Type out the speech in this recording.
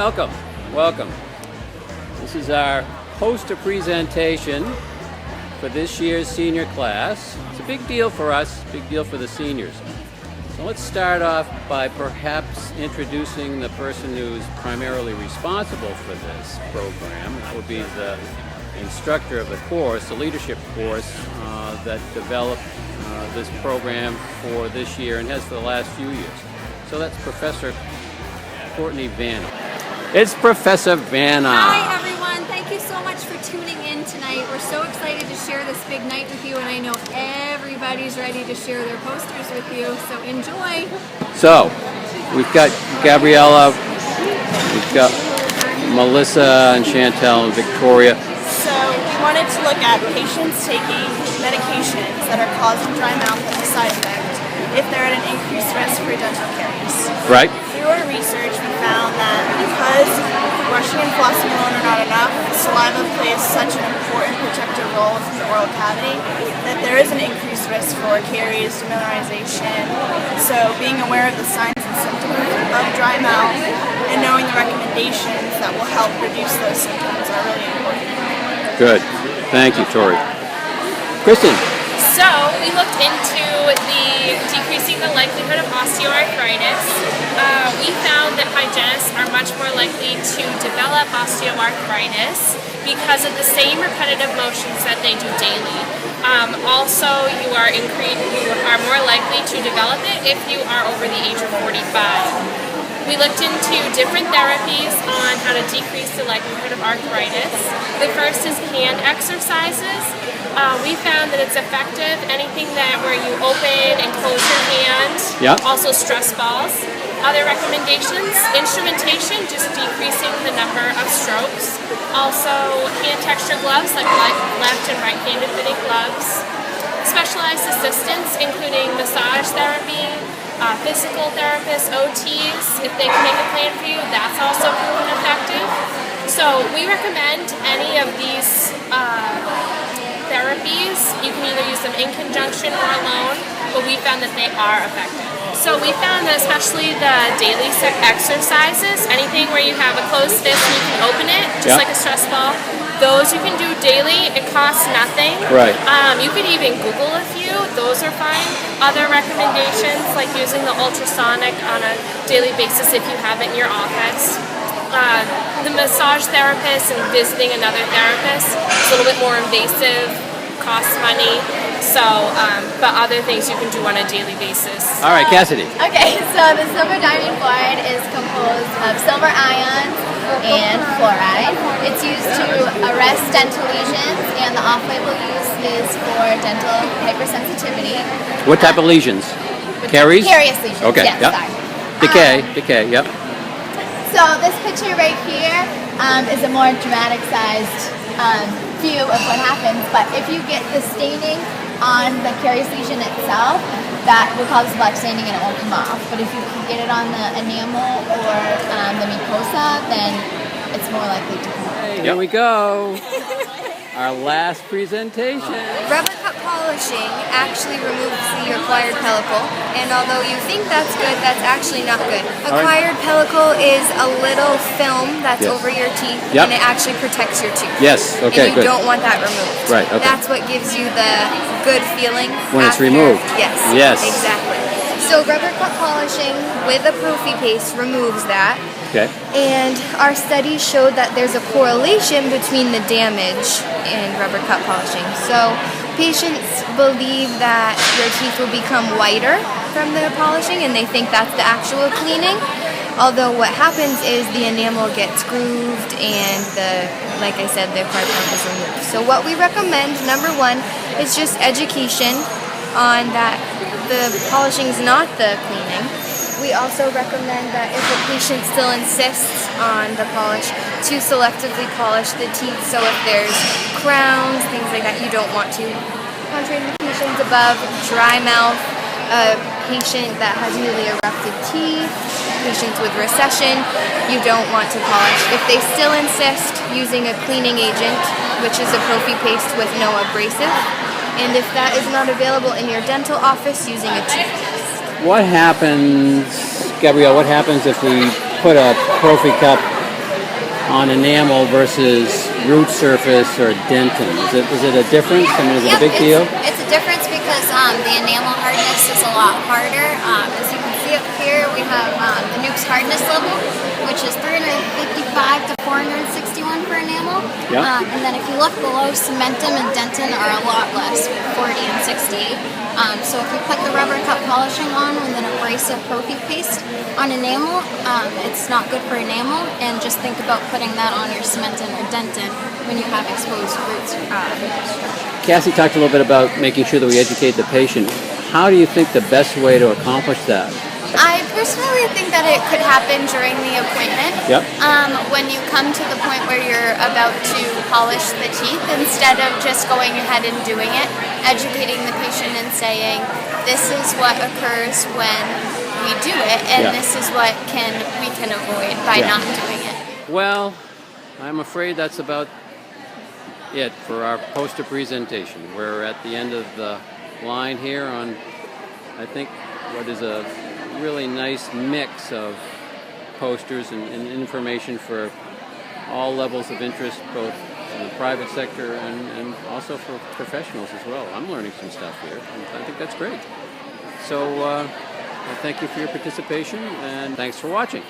welcome, welcome. This is our poster presentation for this year's senior class. It's a big deal for us, big deal for the seniors. So let's start off by perhaps introducing the person who's primarily responsible for this program. That would be the instructor of the course, the leadership course that developed this program for this year and has for the last few years. So that's Professor Courtney Vanna. It's Professor Vanna. Hi everyone, thank you so much for tuning in tonight. We're so excited to share this big night with you, and I know everybody's ready to share their posters with you, so enjoy. So, we've got Gabriella, we've got Melissa and Chantel and Victoria. So we wanted to look at patients taking medications that are causing dry mouth as a side effect if they're at an increased risk for dental caries. Right. Through our research, we found that because brushing and flossing alone are not enough, saliva plays such an important protective role within the oral cavity that there is an increased risk for caries, demineralization. So being aware of the signs and symptoms of dry mouth and knowing the recommendations that will help reduce those symptoms are really important. Good. Thank you, Tori. Kristen. So we looked into decreasing the likelihood of osteoarthritis. We found that hygienists are much more likely to develop osteoarthritis because of the same repetitive motions that they do daily. Also, you are more likely to develop it if you are over the age of 45. We looked into different therapies on how to decrease the likelihood of arthritis. The first is hand exercises. We found that it's effective. Anything where you open and close your hand. Yep. Also stress balls. Other recommendations, instrumentation, just decreasing the number of strokes. Also hand texture gloves, like left and right-handed fitting gloves. Specialized assistance, including massage therapy, physical therapists, OTs, if they can make a plan for you, that's also proven effective. So we recommend any of these therapies. You can either use them in conjunction or alone, but we found that they are effective. So we found that especially the daily exercises, anything where you have a closed fist and you can open it, just like a stress ball, those you can do daily. It costs nothing. Right. You could even Google a few. Those are fine. Other recommendations, like using the ultrasonic on a daily basis if you have it in your office. The massage therapist and visiting another therapist is a little bit more invasive, costs money. So, but other things you can do on a daily basis. All right, Cassidy. Okay, so the silver diamine fluoride is composed of silver ions and fluoride. It's used to arrest dental lesions, and the off-label use is for dental hypersensitivity. What type of lesions? Caries? Carious lesions, Okay, yes, yep. sorry. Decay, yep. So this picture right here is a more dramatic sized view of what happens, but if you get the staining on the carious lesion itself, that will cause black staining and it won't come off. But if you can get it on the enamel or the mucosa, then it's more likely to come off. Hey, here we go. Our last presentation. Rubber cup polishing actually removes the acquired pellicle, and although you think that's good, that's actually not good. Acquired pellicle is a little film that's over your teeth, and it actually protects your tooth. Yes, okay, and you good. don't want that removed. Right, okay. That's what gives you the good feeling When it's after. removed. Yes. Yes. Exactly. So rubber cup polishing with a prophy paste removes that. Okay. And our studies showed that there's a correlation between the damage and rubber cup polishing. So patients believe that your teeth will become whiter from the polishing, and they think that's the actual cleaning. Although what happens is the enamel gets grooved and like I said, the acquired pellicle is removed. So what we recommend, number one, is just education on that the polishing is not the cleaning. We also recommend that if a patient still insists on the polish, to selectively polish the teeth. So if there's crowns, things like that, you don't want to. Contraindications above: dry mouth, a patient that has newly erupted teeth, patients with recession, you don't want to polish. If they still insist, using a cleaning agent, which is a prophy paste with no abrasive. And if that is not available in your dental office, using a toothpaste. What happens, Gabrielle, what happens if we put a prophy cup on enamel versus root surface or dentin? Is it a difference? I mean, is it a big deal? It's a difference because the enamel hardness is a lot harder. As you can see up here, we have the Nuke's hardness level, which is 355 to 461 for enamel. Yeah. And then if you look below, cementum and dentin are a lot less, 40 and 60. So if you put the rubber cup polishing on with an abrasive prophy paste on enamel, it's not good for enamel, and just think about putting that on your cementin or dentin when you have exposed root structure. Cassie talked a little bit about making sure that we educate the patient. How do you think the best way to accomplish that? I personally think that it could happen during the appointment. Yep. When you come to the point where you're about to polish the teeth, instead of just going ahead and doing it, educating the patient and saying, this is what occurs when we do it, and this is what we can avoid by not doing it. Well, I'm afraid that's about it for our poster presentation. We're at the end of the line here on, I think, what is a really nice mix of posters and information for all levels of interest, both in the private sector and also for professionals as well. I'm learning some stuff here, and I think that's great. So I thank you for your participation, and thanks for watching.